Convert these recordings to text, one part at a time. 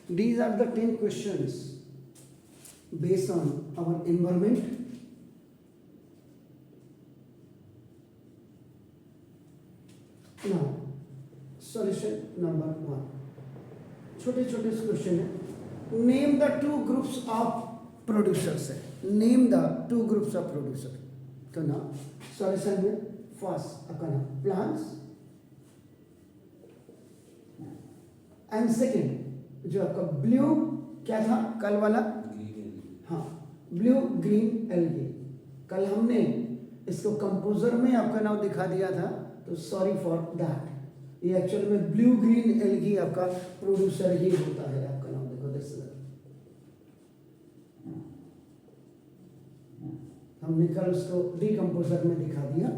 These are the 10 questions based on our environment. Now, solution number 1. छोटे छोटे question है. Name the 2 groups of producers है. Name the 2 groups of producer. तो ना solution में first आपका ना प्लांट्स एंड सेकेंड जो आपका ब्लू क्या था कल वाला, हाँ ब्लू ग्रीन एल्गी. कल हमने इसको कंपोजर में आपका नाम दिखा दिया था, तो सॉरी फॉर दैट. ये एक्चुअल में ब्लू ग्रीन एल्गी आपका प्रोड्यूसर ही होता है. आपका नाम देखो दिस हमने कल उसको डीकंपोजर में दिखा दिया.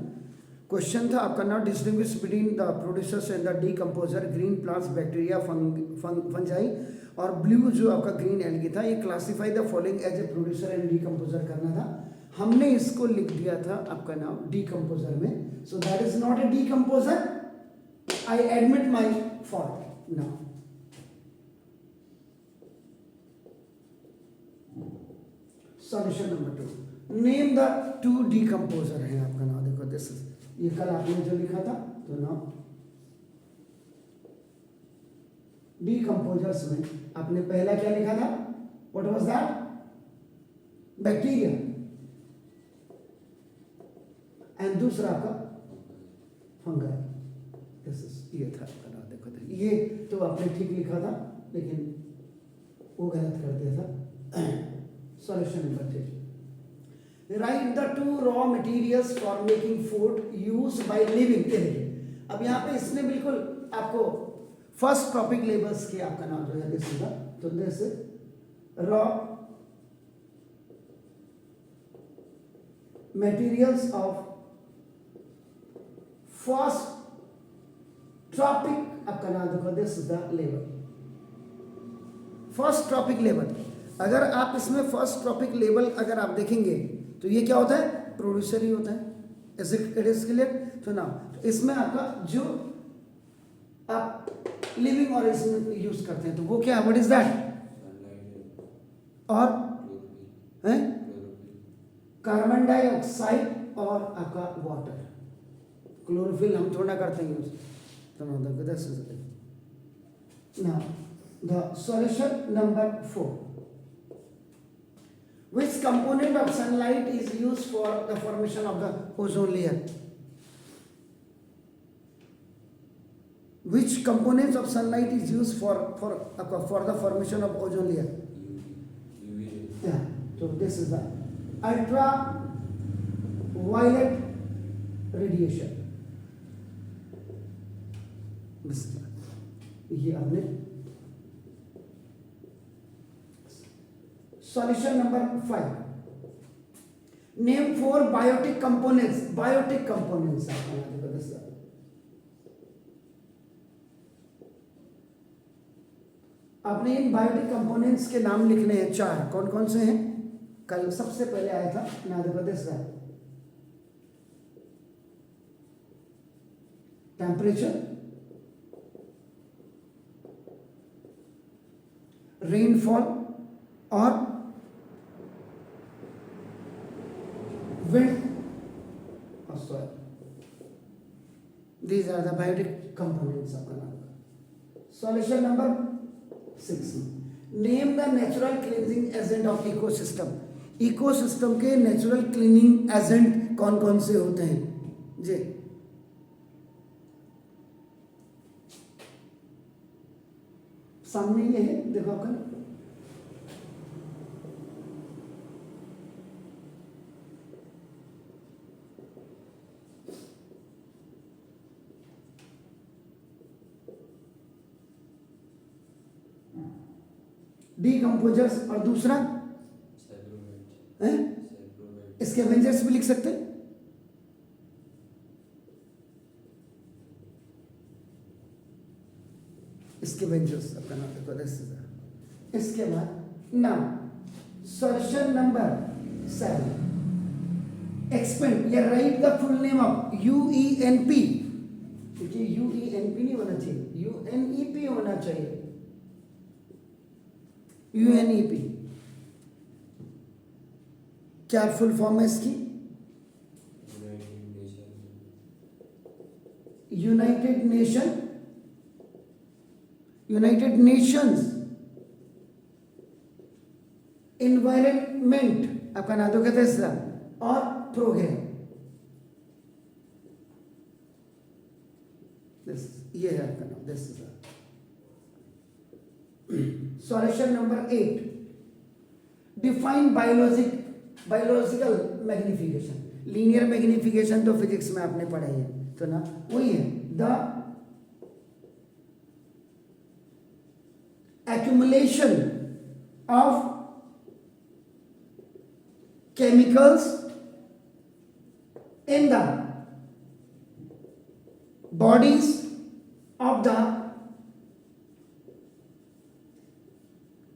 क्वेश्चन था आपका नाम distinguish between the producers and the decomposer. Green plants bacteria fungi और ब्लू जो आपका ग्रीन एल्गी था. ये classify the following as a producer and decomposer करना था. हमने इसको लिख दिया था आपका नाम डीकंपोजर में. So that is not a decomposer. I admit my fault now. Solution number 2. Name the 2 decomposer है आपका नाम देखो दिस इज. ये कल आपने जो लिखा था, तो नाउ decomposers में आपने पहला क्या लिखा था? What was that? Bacteria. And दूसरा आपका फंगाई. ये था देखो ये तो आपने ठीक लिखा था, लेकिन वो गलत कर दिया था. Solution number 3. Right the 2 raw materials for making food use by living. अब यहाँ पे इसने बिल्कुल आपको फर्स्ट टॉपिक लेबल्स के आपका नाम जो है दिस होगा. तो this raw materials of first tropic आपका नाम देखो this is the level. First trophic level. अगर आप इसमें फर्स्ट ट्रॉपिक लेवल अगर आप देखेंगे तो ये क्या होता है? प्रोड्यूसर ही होता है. It is clear. तो ना इसमें आपका जो आप लिविंग ऑर्गेनिज्म यूज करते हैं तो वो क्या है? What is that? और कार्बन डाइऑक्साइड और आपका वाटर. क्लोरोफिल हम थोड़ा करते हैं use. This is it. Now, the solution number 4. Which component of sunlight is used for the formation of the ozone layer? Which components of sunlight is used for the formation of ozone layer? UV. Yeah. So this is the ultraviolet radiation. ये आपने. Solution number 5. Name 4 biotic components. Biotic components आपने इन biotic components के नाम लिखने हैं 4. कौन कौन से हैं? कल सबसे पहले आया था ना देखो दिस है टेम्परेचर, रेनफॉल और विंड और soil. These are the biotic components आपका नाम. Solution number 6. Name the natural cleaning agent of ecosystem. Ecosystem के नेचुरल क्लीनिंग एजेंट कौन कौन से होते हैं जी? सामने ये है देखो आपका. डीकंपोजर्स और दूसरा इसके एवेंजर्स भी लिख सकते हैं. इसके वेंचर्स आपका नाम देखो दिस इज. इसके बाद नाउ सॉल्यूशन नंबर 7. एक्सपेंड या right the full name of UENP. क्योंकि UENP नहीं होना चाहिए, UNEP होना चाहिए. UNEP क्या फुल फॉर्म है इसकी? यूनाइटेड नेशंस इन्वायरमेंट आपका नाम तो कहते हैं इसका, और प्रोग्राम, ये है आपका नाम। This is solution number 8, define biological magnification. Linear magnification तो फिजिक्स में आपने पढ़ा ही है, तो ना वही है, the accumulation of chemicals in the bodies of the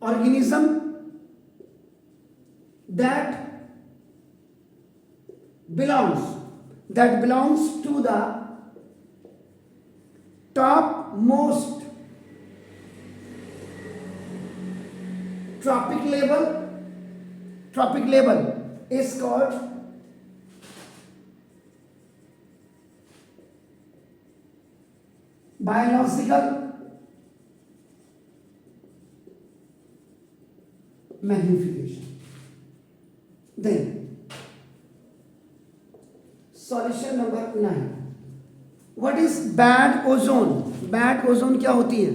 organism that belongs to the topmost trophic level is called biological magnification. Then solution number 9, what is bad ozone? Bad ozone क्या होती है?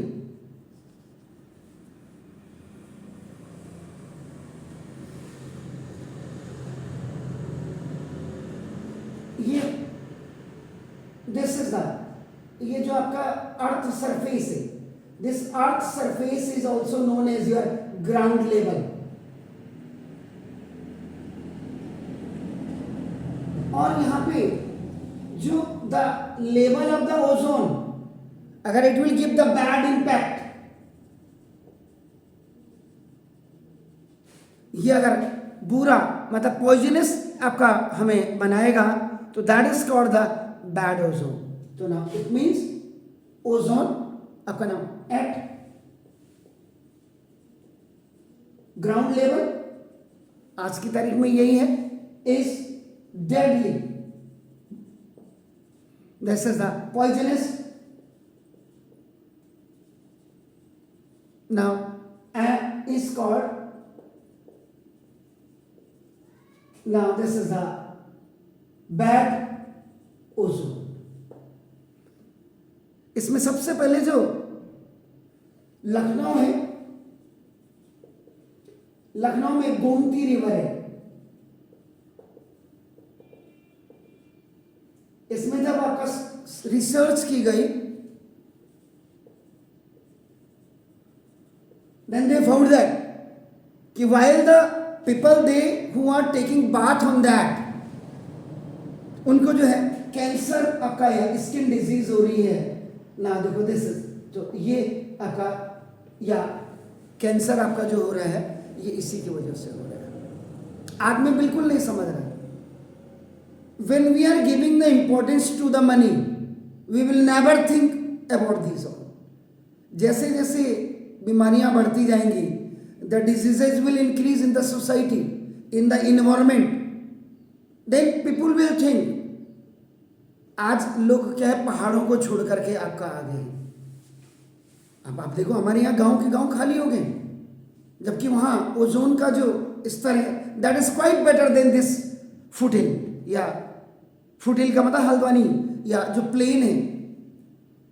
ये जो आपका अर्थ सरफेस है, this earth surface is also known as your ground level. और यहां पे जो the level of the ozone, अगर it will give the bad impact, ये अगर बुरा मतलब पॉइजनस आपका हमें बनाएगा, तो that is called the bad ozone. तो नाउ इट मीन्स ओजोन आपका नाम एट ग्राउंड लेवल, आज की तारीख में यही है, is deadly, this is the poisonous. Now at is called, now this is the bad ozone. इसमें सबसे पहले जो लखनऊ है, लखनऊ में गोमती रिवर है, इसमें जब आपका रिसर्च की गई, then they found that कि while the people they who are taking bath on that, उनको जो है कैंसर आपका है, स्किन डिजीज हो रही है ना, देखो दिस इज, तो ये आपका या कैंसर आपका जो हो रहा है, ये इसी की वजह से हो रहा है। आदमी बिल्कुल नहीं समझ रहा है। When we are giving the importance to the money, we will never think about these all. जैसे जैसे बीमारियां बढ़ती जाएंगी, the diseases will increase in the society, in the environment, then people will think, आज लोग क्या है, पहाड़ों को छोड़ करके आपका आ गए। अब आप देखो हमारे यहाँ गांव के गांव खाली हो गए, जबकि वहाँ ओजोन का जो स्तर है that is quite better than this foothill, या फुटहिल का मतलब हल्द्वानी या जो प्लेन है,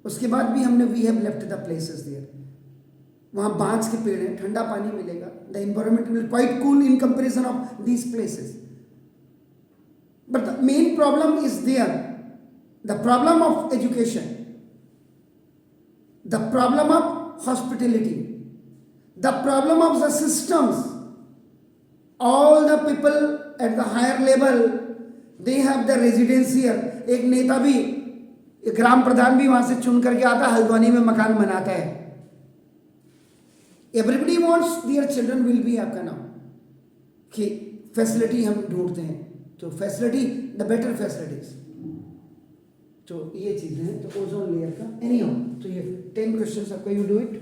उसके बाद भी हमने we have left the places there, वहाँ बांस के पेड़ हैं, ठंडा पानी मिलेगा, the environment will quite cool in comparison of these places. But the main problem is there, the problem of education, the problem of hospitality, the problem of the systems. All the people at the higher level, they have the residence here. एक नेता भी, एक ग्राम प्रधान भी वहां से चुन करके आता है, हल्द्वानी में मकान बनाता है। Everybody wants their children will be आपका नाम कि फैसिलिटी हम ढूंढते हैं, तो फैसिलिटी द बेटर फैसिलिटीज, तो ये चीजें हैं। तो ओजोन लेयर का एनीहाउ, तो ये 10 क्वेश्चंस आपका, यू डू इट।